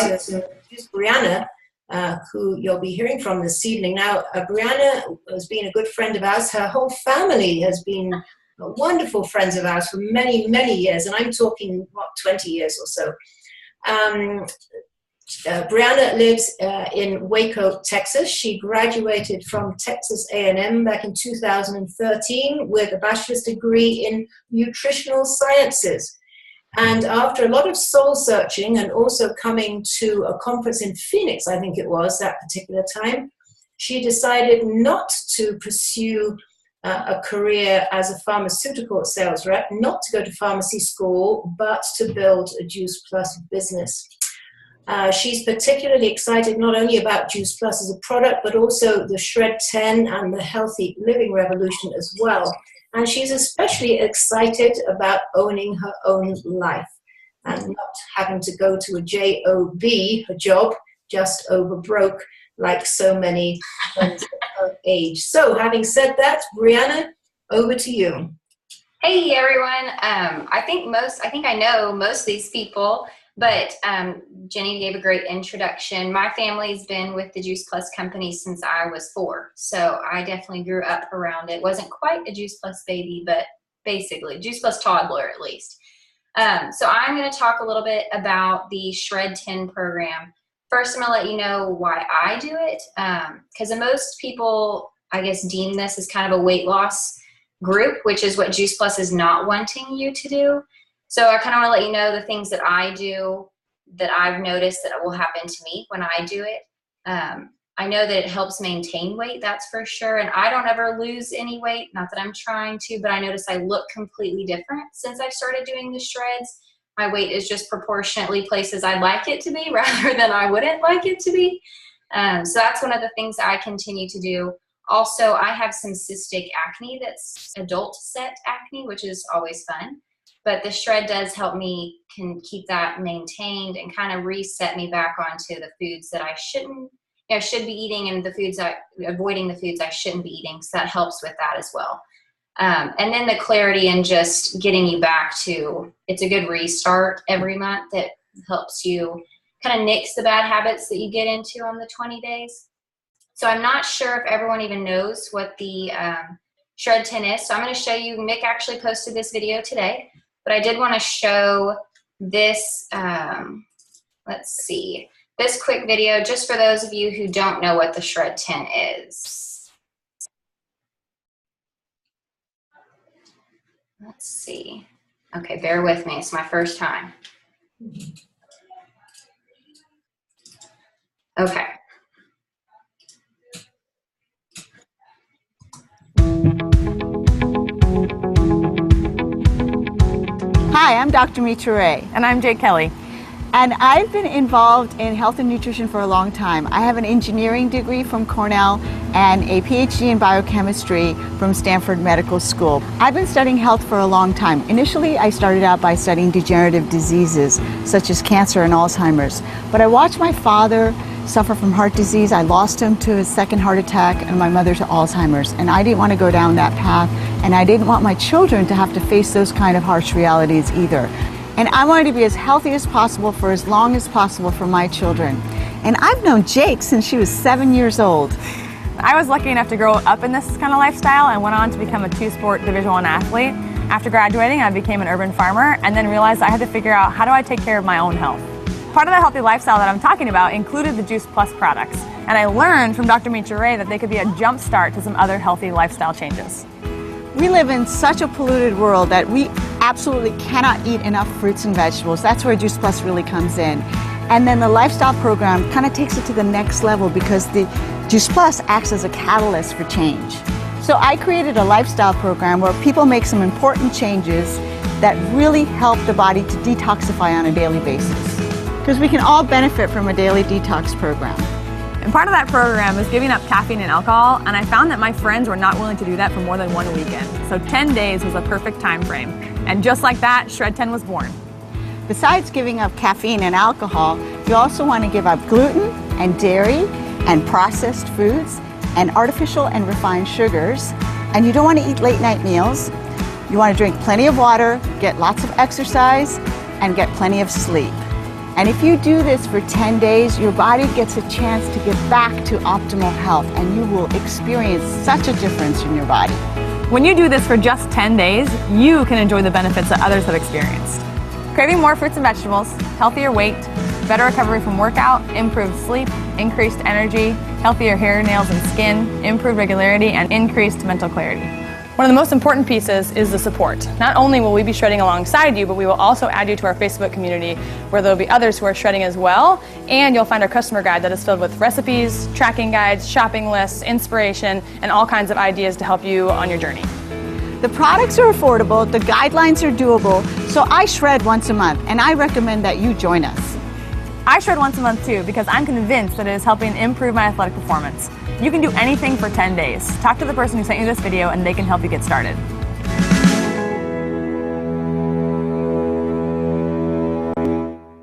to introduce Brianna, who you'll be hearing from this evening. Now, Brianna has been a good friend of ours. Her whole family has been wonderful friends of ours for many, many years, and I'm talking, 20 years or so. Brianna lives in Waco, Texas. She graduated from Texas A&M back in 2013 with a bachelor's degree in nutritional sciences. And after a lot of soul searching and also coming to a conference in Phoenix, I think it was that particular time, she decided not to pursue a career as a pharmaceutical sales rep, not to go to pharmacy school, but to build a Juice Plus business. She's particularly excited not only about Juice Plus as a product, but also the Shred10 and the healthy living revolution as well. And she's especially excited about owning her own life and not having to go to a job, a job, just over broke, like so many friends of her age. So having said that, Brianna, over to you. Hey everyone. I think I know most of these people, but Jenny gave a great introduction. My family's been with the Juice Plus company since I was 4, so I definitely grew up around it. Wasn't quite a Juice Plus baby, but basically Juice Plus toddler at least. So I'm going to talk a little bit about the Shred10 program. First, I'm going to let you know why I do it, because most people, I guess, deem this as kind of a weight loss group, which is what Juice Plus is not wanting you to do. So I kind of want to let you know the things that I do that I've noticed that will happen to me when I do it. I know that it helps maintain weight, that's for sure. And I don't ever lose any weight, not that I'm trying to, but I notice I look completely different since I started doing the shreds. My weight is just proportionately places I'd like it to be rather than I wouldn't like it to be. So that's one of the things that I continue to do. Also, I have some cystic acne that's adult set acne, which is always fun. But the shred does help me can keep that maintained and kind of reset me back onto the foods that I should be eating, and avoiding the foods I shouldn't be eating. So that helps with that as well. And then the clarity and just getting you back to, it's a good restart every month that helps you kind of nix the bad habits that you get into on the 20 days. So I'm not sure if everyone even knows what the Shred10 is. So I'm going to show you. Mick actually posted this video today. But I did want to show this, let's see, this quick video just for those of you who don't know what the Shred10 is. Let's see. Okay, bear with me. It's my first time. Okay. Hi, I'm Dr. Mitra Ray. And I'm Jake Kelly. And I've been involved in health and nutrition for a long time. I have an engineering degree from Cornell and a PhD in biochemistry from Stanford Medical School. I've been studying health for a long time. Initially, I started out by studying degenerative diseases such as cancer and Alzheimer's. But I watched my father suffer from heart disease. I lost him to his second heart attack and my mother to Alzheimer's. And I didn't want to go down that path. And I didn't want my children to have to face those kind of harsh realities either. And I wanted to be as healthy as possible for as long as possible for my children. And I've known Jake since she was 7 years old. I was lucky enough to grow up in this kind of lifestyle and went on to become a 2-sport Division I athlete. After graduating, I became an urban farmer and then realized I had to figure out how do I take care of my own health. Part of the healthy lifestyle that I'm talking about included the Juice Plus products. And I learned from Dr. Mitra Ray that they could be a jump start to some other healthy lifestyle changes. We live in such a polluted world that we absolutely cannot eat enough fruits and vegetables. That's where Juice Plus really comes in. And then the lifestyle program kind of takes it to the next level because the Juice Plus acts as a catalyst for change. So I created a lifestyle program where people make some important changes that really help the body to detoxify on a daily basis. Because we can all benefit from a daily detox program. And part of that program is giving up caffeine and alcohol, and I found that my friends were not willing to do that for more than 1 weekend. So 10 days was a perfect time frame. And just like that, Shred10 was born. Besides giving up caffeine and alcohol, you also want to give up gluten and dairy and processed foods and artificial and refined sugars. And you don't want to eat late night meals. You want to drink plenty of water, get lots of exercise, and get plenty of sleep. And if you do this for 10 days, your body gets a chance to get back to optimal health, and you will experience such a difference in your body. When you do this for just 10 days, you can enjoy the benefits that others have experienced. Craving more fruits and vegetables, healthier weight, better recovery from workout, improved sleep, increased energy, healthier hair, nails, and skin, improved regularity, and increased mental clarity. One of the most important pieces is the support. Not only will we be shredding alongside you, but we will also add you to our Facebook community where there will be others who are shredding as well, and you'll find our customer guide that is filled with recipes, tracking guides, shopping lists, inspiration, and all kinds of ideas to help you on your journey. The products are affordable, the guidelines are doable, so I shred once a month, and I recommend that you join us. I shred once a month too because I'm convinced that it is helping improve my athletic performance. You can do anything for 10 days. Talk to the person who sent you this video and they can help you get started.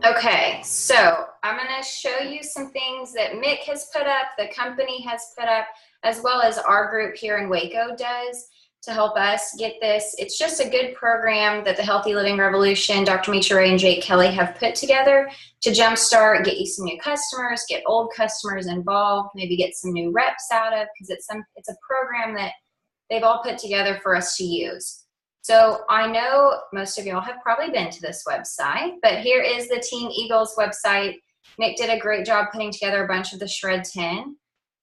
Okay, so I'm going to show you some things that Mick has put up, the company has put up, as well as our group here in Waco does to help us get this. It's just a good program that the Healthy Living Revolution, Dr. Meisha Ray and Jake Kelly have put together to jumpstart, get you some new customers, get old customers involved, maybe get some new reps out of, because it's a program that they've all put together for us to use. So I know most of y'all have probably been to this website, but here is the Team Eagles website. Mick did a great job putting together a bunch of the Shred10.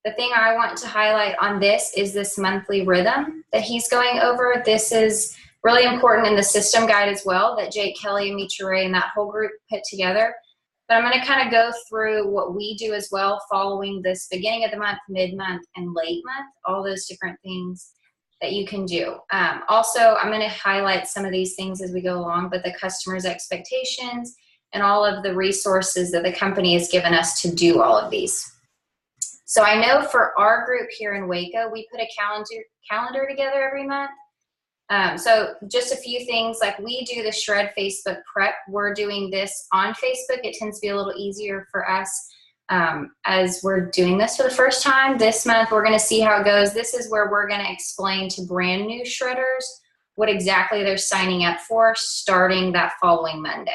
The thing I want to highlight on this is this monthly rhythm that he's going over. This is really important in the system guide as well that Jake Kelly and Meisha Ray and that whole group put together. But I'm going to kind of go through what we do as well following this beginning of the month, mid-month, and late month, all those different things that you can do. Also, I'm going to highlight some of these things as we go along, but the customer's expectations and all of the resources that the company has given us to do all of these. So I know for our group here in Waco, we put a calendar together every month. So just a few things, like we do the Shred Facebook prep. We're doing this on Facebook. It tends to be a little easier for us as we're doing this for the first time. This month, we're going to see how it goes. This is where we're going to explain to brand new shredders what exactly they're signing up for starting that following Monday.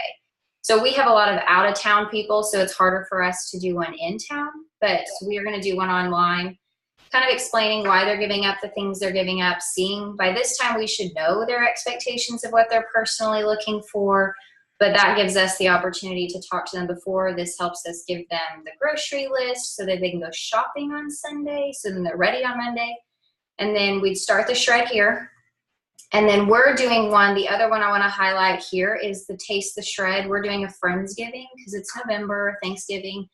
So we have a lot of out-of-town people, so it's harder for us to do one in town, but we are going to do one online, kind of explaining why they're giving up the things they're giving up, seeing by this time we should know their expectations of what they're personally looking for, but that gives us the opportunity to talk to them before. This helps us give them the grocery list so that they can go shopping on Sunday, so then they're ready on Monday. And then we'd start the shred here. And then we're doing one, the other one I want to highlight here is the Taste the Shred. We're doing a Friendsgiving because it's November, Thanksgiving.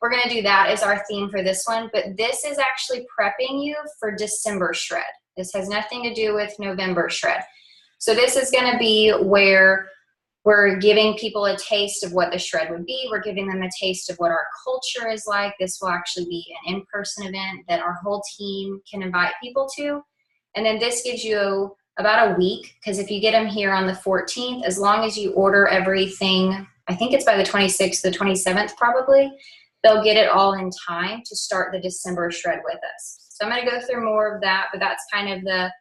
We're going to do that as our theme for this one, but this is actually prepping you for December shred. This has nothing to do with November shred. So this is going to be where we're giving people a taste of what the shred would be. We're giving them a taste of what our culture is like. This will actually be an in-person event that our whole team can invite people to. And then this gives you about a week, because if you get them here on the 14th, as long as you order everything, I think it's by the 26th, the 27th probably, they'll get it all in time to start the December shred with us. So I'm going to go through more of that, but that's kind of the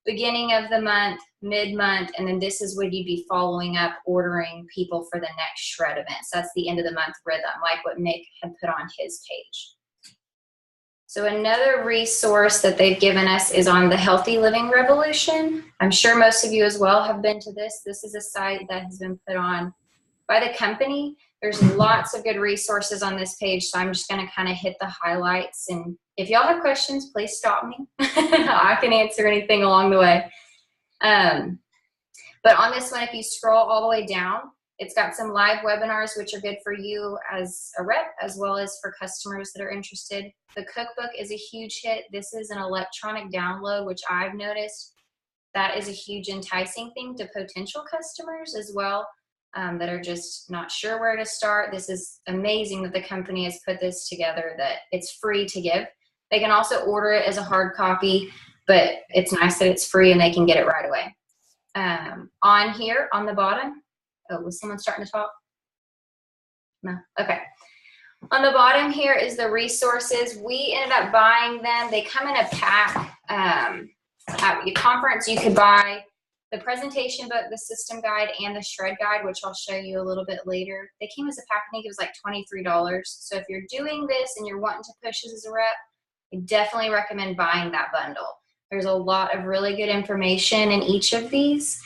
beginning of the month, mid-month, and then this is what you'd be following up, ordering people for the next shred event. So that's the end of the month rhythm, like what Mick had put on his page. So another resource that they've given us is on the Healthy Living Revolution. I'm sure most of you as well have been to this. This is a site that has been put on by the company. There's lots of good resources on this page, so I'm just going to kind of hit the highlights. And if y'all have questions, please stop me. I can answer anything along the way. But on this one, if you scroll all the way down, it's got some live webinars, which are good for you as a rep, as well as for customers that are interested. The cookbook is a huge hit. This is an electronic download, which I've noticed that is a huge enticing thing to potential customers as well, that are just not sure where to start. This is amazing that the company has put this together, that it's free to give. They can also order it as a hard copy, but it's nice that it's free and they can get it right away. On here, on the bottom, oh, was someone starting to talk? No, okay. On the bottom here is the resources. We ended up buying them. They come in a pack. At your conference, you could buy The presentation book, the system guide, and the shred guide, which I'll show you a little bit later, they came as a pack. I think it was like $23. So if you're doing this and you're wanting to push this as a rep, I definitely recommend buying that bundle. There's a lot of really good information in each of these.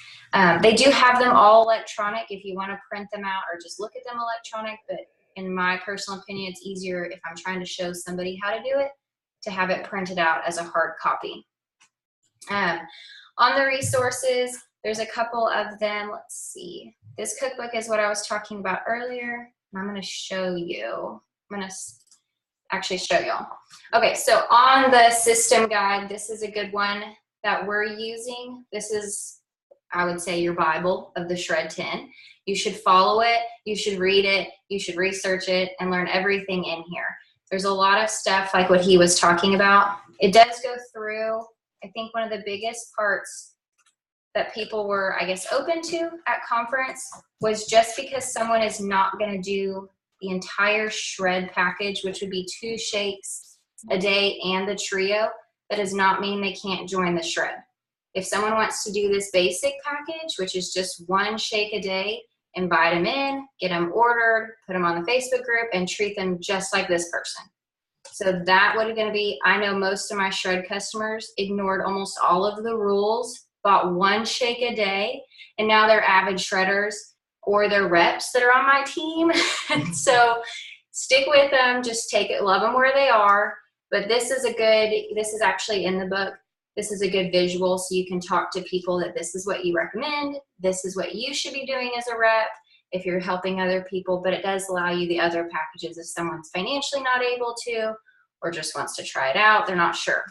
They do have them all electronic if you want to print them out or just look at them electronic, but in my personal opinion, it's easier if I'm trying to show somebody how to do it to have it printed out as a hard copy. On the resources, there's a couple of them. Let's see. This cookbook is what I was talking about earlier. I'm going to show you. I'm going to actually show y'all. Okay, so on the system guide, this is a good one that we're using. This is, I would say, your Bible of the Shred10. You should follow it, you should read it, you should research it, and learn everything in here. There's a lot of stuff like what he was talking about. It does go through, I think one of the biggest parts that people were, I guess, open to at conference was just because someone is not going to do the entire shred package, which would be 2 shakes a day and the trio, that does not mean they can't join the shred. If someone wants to do this basic package, which is just 1 shake a day, invite them in, get them ordered, put them on the Facebook group, and treat them just like this person. So that would going to be, I know most of my shred customers ignored almost all of the rules, bought 1 shake a day, and now they're avid shredders or they're reps that are on my team. And so stick with them, just take it, love them where they are. But this is actually in the book. This is a good visual so you can talk to people that this is what you recommend. This is what you should be doing as a rep if you're helping other people, but it does allow you the other packages if someone's financially not able to or just wants to try it out, they're not sure.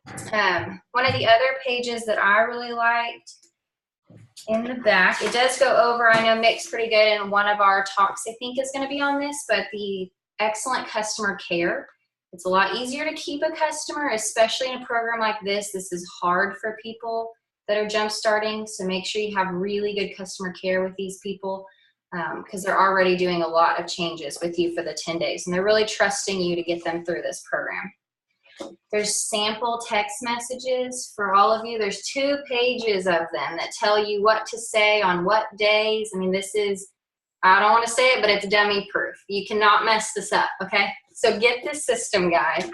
One of the other pages that I really liked in the back, it does go over, I know Mick's pretty good in one of our talks I think is going to be on this, but the excellent customer care. It's a lot easier to keep a customer, especially in a program like this. This is hard for people that are jump starting, so make sure you have really good customer care with these people because they're already doing a lot of changes with you for the 10 days, and they're really trusting you to get them through this program. There's sample text messages for all of you. There's 2 pages of them that tell you what to say on what days. I mean, this is, I don't want to say it, but it's dummy proof. You cannot mess this up, okay? So get this system guide.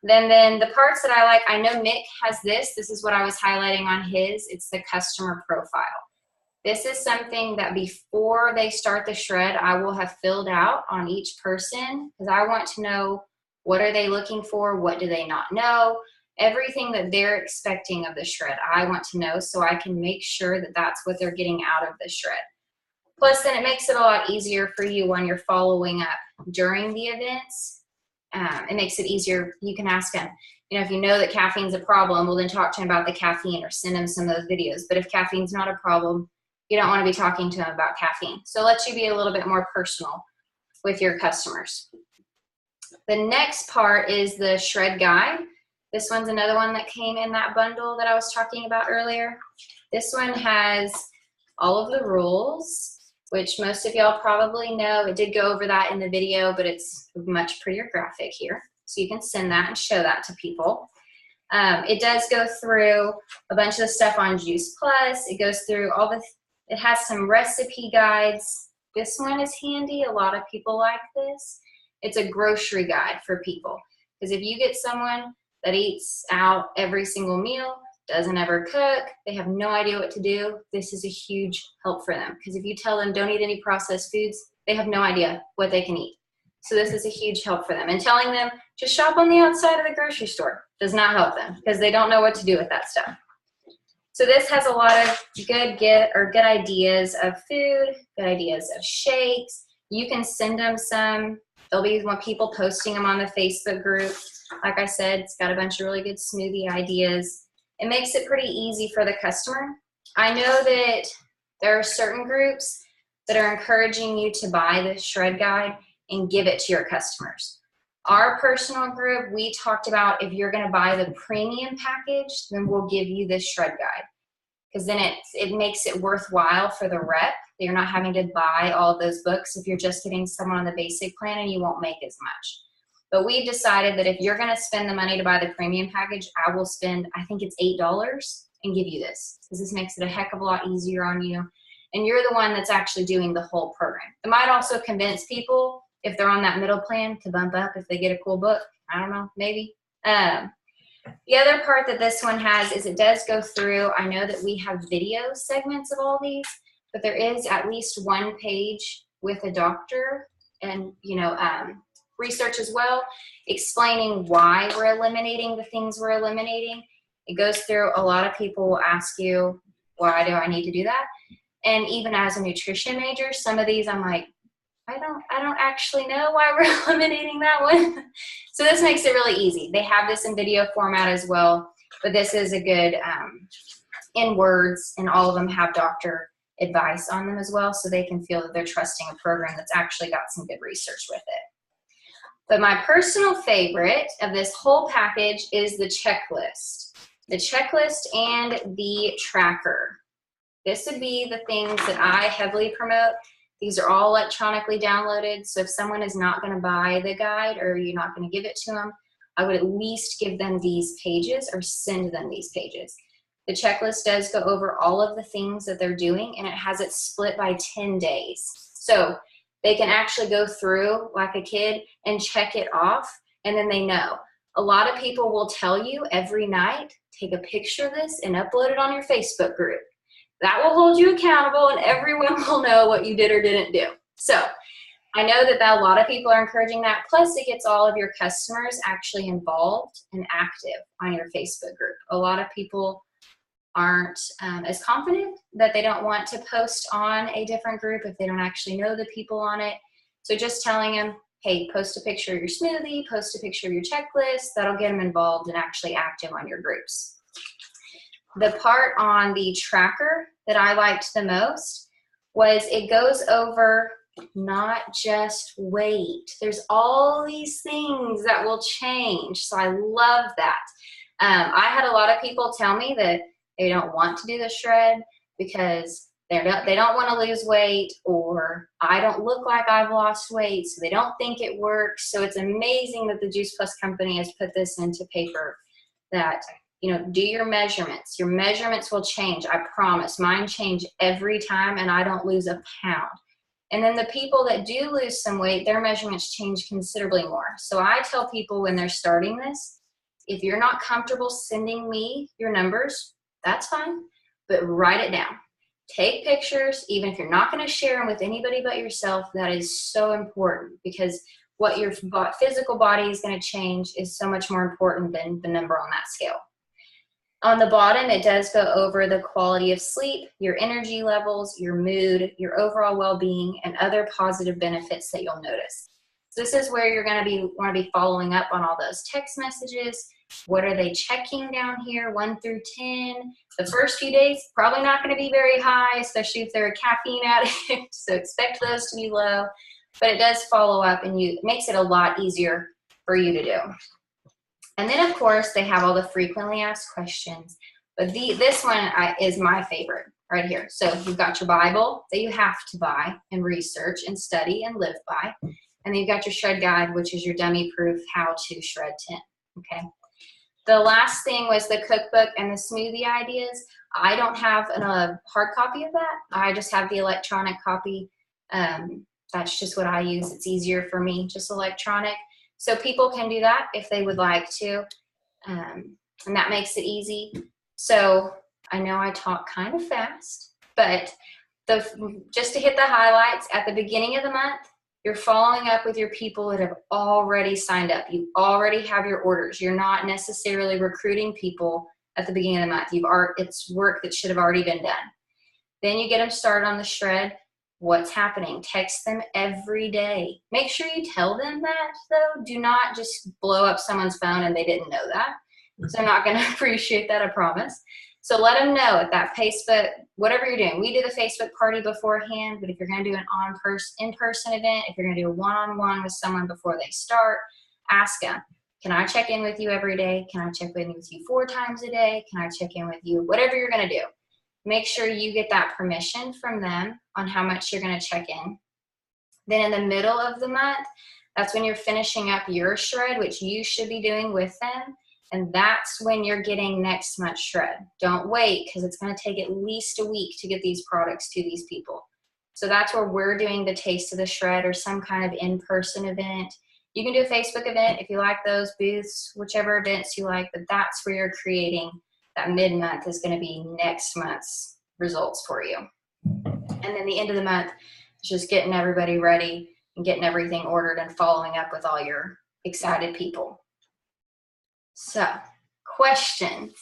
Then the parts that I like, I know Mick has this. This is what I was highlighting on his. It's the customer profile. This is something that before they start the shred, I will have filled out on each person because I want to know what are they looking for, what do they not know, everything that they're expecting of the shred. I want to know so I can make sure that that's what they're getting out of the shred. Plus, then it makes it a lot easier for you when you're following up during the events. It makes it easier. You can ask them, if you know that caffeine's a problem, well, then talk to them about the caffeine or send them some of those videos. But if caffeine's not a problem, you don't want to be talking to them about caffeine. So it lets you be a little bit more personal with your customers. The next part is the shred guide. This one's another one that came in that bundle that I was talking about earlier. This one has all of the rules, which most of y'all probably know. It did go over that in the video, but it's a much prettier graphic here. So you can send that and show that to people. It does go through a bunch of the stuff on Juice Plus. It goes through it has some recipe guides. This one is handy. A lot of people like this. It's a grocery guide for people. Because if you get someone that eats out every single meal, doesn't ever cook, they have no idea what to do, this is a huge help for them. Because if you tell them don't eat any processed foods, they have no idea what they can eat. So this is a huge help for them. And telling them just shop on the outside of the grocery store does not help them because they don't know what to do with that stuff. So this has a lot of good ideas of food, good ideas of shakes. You can send them some. There'll be people posting them on the Facebook group. Like I said, it's got a bunch of really good smoothie ideas. It makes it pretty easy for the customer. I know that there are certain groups that are encouraging you to buy the shred guide and give it to your customers. Our personal group, we talked about if you're going to buy the premium package, then we'll give you this shred guide. Because then it makes it worthwhile for the rep. You're not having to buy all of those books if you're just getting someone on the basic plan and you won't make as much. But we've decided that if you're going to spend the money to buy the premium package, I will spend, I think it's $8 and give you this, because this makes it a heck of a lot easier on you. And you're the one that's actually doing the whole program. It might also convince people, if they're on that middle plan, to bump up if they get a cool book. I don't know, maybe. The other part that this one has is it does go through, I know that we have video segments of all these, but there is at least one page with a doctor and, research as well, explaining why we're eliminating the things we're eliminating. It goes through, a lot of people will ask you, why do I need to do that? And even as a nutrition major, some of these I'm like, I don't actually know why we're eliminating that one. So this makes it really easy. They have this in video format as well, but this is a good in words, and all of them have doctor advice on them as well, so they can feel that they're trusting a program that's actually got some good research with it. But my personal favorite of this whole package is the checklist. The checklist and the tracker. This would be the things that I heavily promote. These are all electronically downloaded, so if someone is not going to buy the guide or you're not going to give it to them, I would at least give them these pages or send them these pages. The checklist does go over all of the things that they're doing, and it has it split by 10 days. So they can actually go through like a kid and check it off, and then they know. A lot of people will tell you every night, take a picture of this and upload it on your Facebook group. That will hold you accountable, and everyone will know what you did or didn't do. So I know that a lot of people are encouraging that. Plus, it gets all of your customers actually involved and active on your Facebook group. A lot of people aren't as confident, that they don't want to post on a different group if they don't actually know the people on it. So just telling them, hey, post a picture of your smoothie, post a picture of your checklist, that'll get them involved and actually active on your groups. The part on the tracker that I liked the most was it goes over not just weight. There's all these things that will change. So I love that. I had a lot of people tell me that they don't want to do the shred because they don't want to lose weight, or I don't look like I've lost weight, so they don't think it works. So it's amazing that the Juice Plus company has put this into paper that, do your measurements. Your measurements will change. I promise. Mine change every time, and I don't lose a pound. And then the people that do lose some weight, their measurements change considerably more. So I tell people when they're starting this, if you're not comfortable sending me your numbers, that's fine, but write it down. Take pictures, even if you're not going to share them with anybody but yourself. That is so important, because what your physical body is going to change is so much more important than the number on that scale. On the bottom, it does go over the quality of sleep, your energy levels, your mood, your overall well-being, and other positive benefits that you'll notice. So this is where you're going to want to be following up on all those text messages. What are they checking down here, 1 through 10? The first few days, probably not going to be very high, especially if they're a caffeine addict, so expect those to be low. But it does follow up, and it makes it a lot easier for you to do. And then, of course, they have all the frequently asked questions. But this one is my favorite right here. So you've got your Bible that you have to buy and research and study and live by. And then you've got your shred guide, which is your dummy-proof how to shred 10. Okay. The last thing was the cookbook and the smoothie ideas. I don't have a hard copy of that. I just have the electronic copy. That's just what I use. It's easier for me, just electronic. So people can do that if they would like to, and that makes it easy. So I know I talk kind of fast, but just to hit the highlights, at the beginning of the month, you're following up with your people that have already signed up. You already have your orders. You're not necessarily recruiting people at the beginning of the month. It's work that should have already been done. Then you get them started on the shred. What's happening? Text them every day. Make sure you tell them that, though. Do not just blow up someone's phone and they didn't know that. So they're not going to appreciate that, I promise. So let them know at that Facebook, whatever you're doing. We did a Facebook party beforehand, but if you're going to do an in-person event, if you're going to do a one-on-one with someone before they start, ask them, can I check in with you every day? Can I check in with you 4 times a day? Can I check in with you? Whatever you're going to do. Make sure you get that permission from them on how much you're going to check in. Then in the middle of the month, that's when you're finishing up your shred, which you should be doing with them. And that's when you're getting next month's shred. Don't wait, because it's going to take at least a week to get these products to these people. So that's where we're doing the Taste of the Shred or some kind of in-person event. You can do a Facebook event if you like those booths, whichever events you like, but that's where you're creating that mid-month is going to be next month's results for you. And then the end of the month is just getting everybody ready and getting everything ordered and following up with all your excited people. So, questions?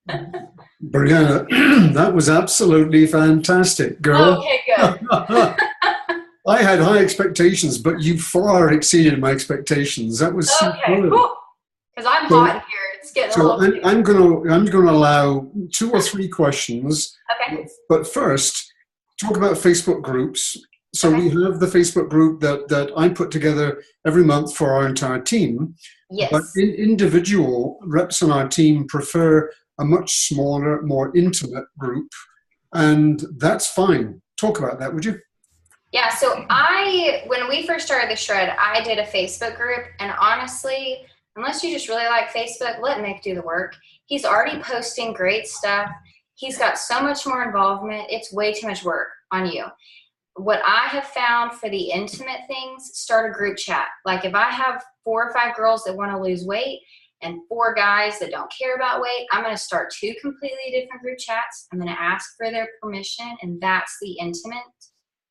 Brianna, that was absolutely fantastic, girl. Okay, good. I had high expectations, but you far exceeded my expectations. That was Okay, superb. because I'm hot here. It's getting a So little. I'm gonna allow 2 or 3 questions. Okay. But first, talk about Facebook groups. So Okay. we have the Facebook group that I put together every month for our entire team. Yes. But individual reps on our team prefer a much smaller, more intimate group, and that's fine. Talk about that, would you? Yeah, so when we first started the Shred, I did a Facebook group, and honestly, unless you just really like Facebook, let Mick do the work. He's already posting great stuff. He's got so much more involvement. It's way too much work on you. What I have found for the intimate things, start a group chat. Like if I have 4 or 5 girls that want to lose weight and 4 guys that don't care about weight, I'm going to start 2 completely different group chats. I'm going to ask for their permission, and that's the intimate,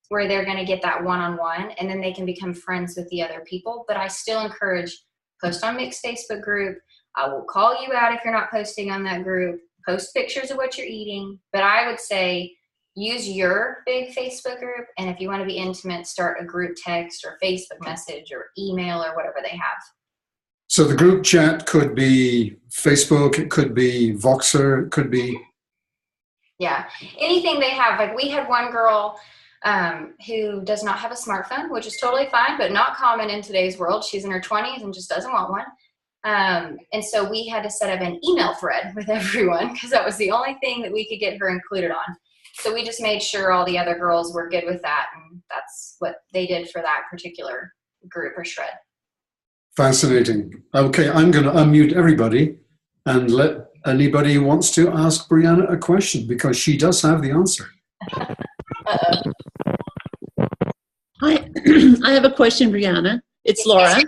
where they're going to get that one-on-one, and then they can become friends with the other people. But I still encourage, post on Mick's Facebook group. I will call you out if you're not posting on that group. Post pictures of what you're eating. But I would say use your big Facebook group, and if you want to be intimate, start a group text or Facebook message or email or whatever they have. So the group chat could be Facebook, it could be Voxer, it could be... Yeah, anything they have. Like we had one girl who does not have a smartphone, which is totally fine, but not common in today's world. She's in her 20s and just doesn't want one. And so we had to set up an email thread with everyone because that was the only thing that we could get her included on. So we just made sure all the other girls were good with that, and that's what they did for that particular group or Shred. Fascinating. Okay, I'm going to unmute everybody and let anybody who wants to ask Brianna a question, because she does have the answer. Hi, I have a question, Brianna. It's Laura.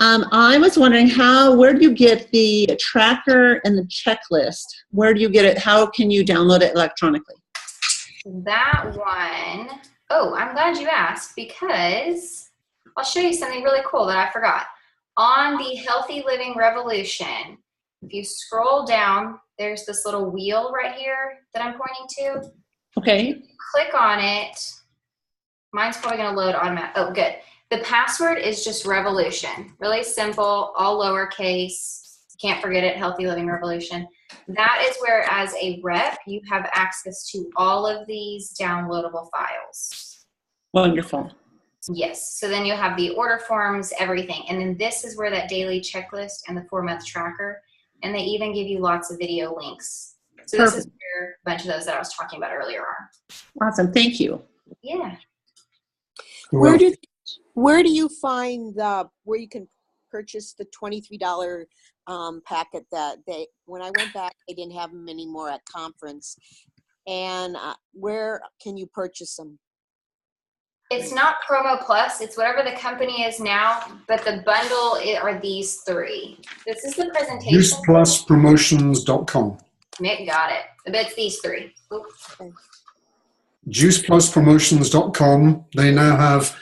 I was wondering where do you get the tracker and the checklist? Where do you get it? How can you download it electronically? That one, oh, I'm glad you asked, because I'll show you something really cool that I forgot. On the Healthy Living Revolution, if you scroll down, there's this little wheel right here that I'm pointing to. Okay. Click on it. Mine's probably going to load automatic. Oh, good. The password is just Revolution. Really simple, all lowercase. Can't forget it, Healthy Living Revolution. That is where, as a rep, you have access to all of these downloadable files. Wonderful. Yes. So then you'll have the order forms, everything. And then this is where that daily checklist and the 4-month tracker, and they even give you lots of video links. So this is where a bunch of those that I was talking about earlier are. Awesome. Thank you. Yeah. Well, Where do you find where you can purchase the $23 packet that when I went back, they didn't have them anymore at conference. And where can you purchase them? It's not Promo Plus. It's whatever the company is now, but the bundle are these 3. This is the presentation. JuicePlusPromotions.com. Mick got it. But it's these 3. Oops. Okay. JuicePlusPromotions.com. They now have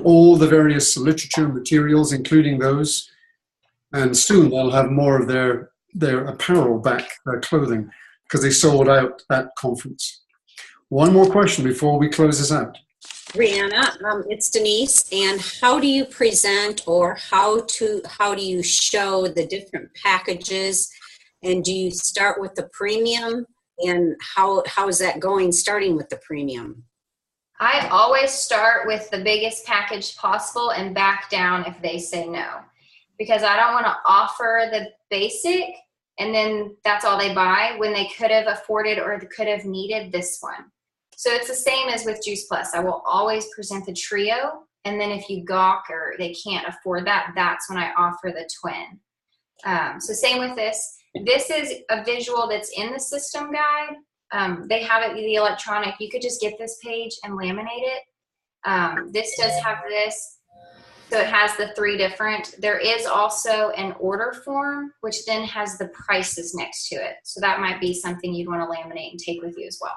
all the various literature materials, including those, and soon they'll have more of their apparel back, their clothing, because they sold out at conference. One more question before we close this out. Brianna, it's Denise, and how do you present, or how do you show the different packages, and do you start with the premium, and how is that going starting with the premium? I always start with the biggest package possible and back down if they say no, because I don't want to offer the basic and then that's all they buy when they could have afforded or could have needed this one. So it's the same as with Juice Plus. I will always present the trio, and then if you gawk or they can't afford that, that's when I offer the twin. So same with this. This is a visual that's in the system guide. They have it, the electronic. You could just get this page and laminate it. This does have this. So it has the 3 different. There is also an order form, which then has the prices next to it. So that might be something you'd want to laminate and take with you as well.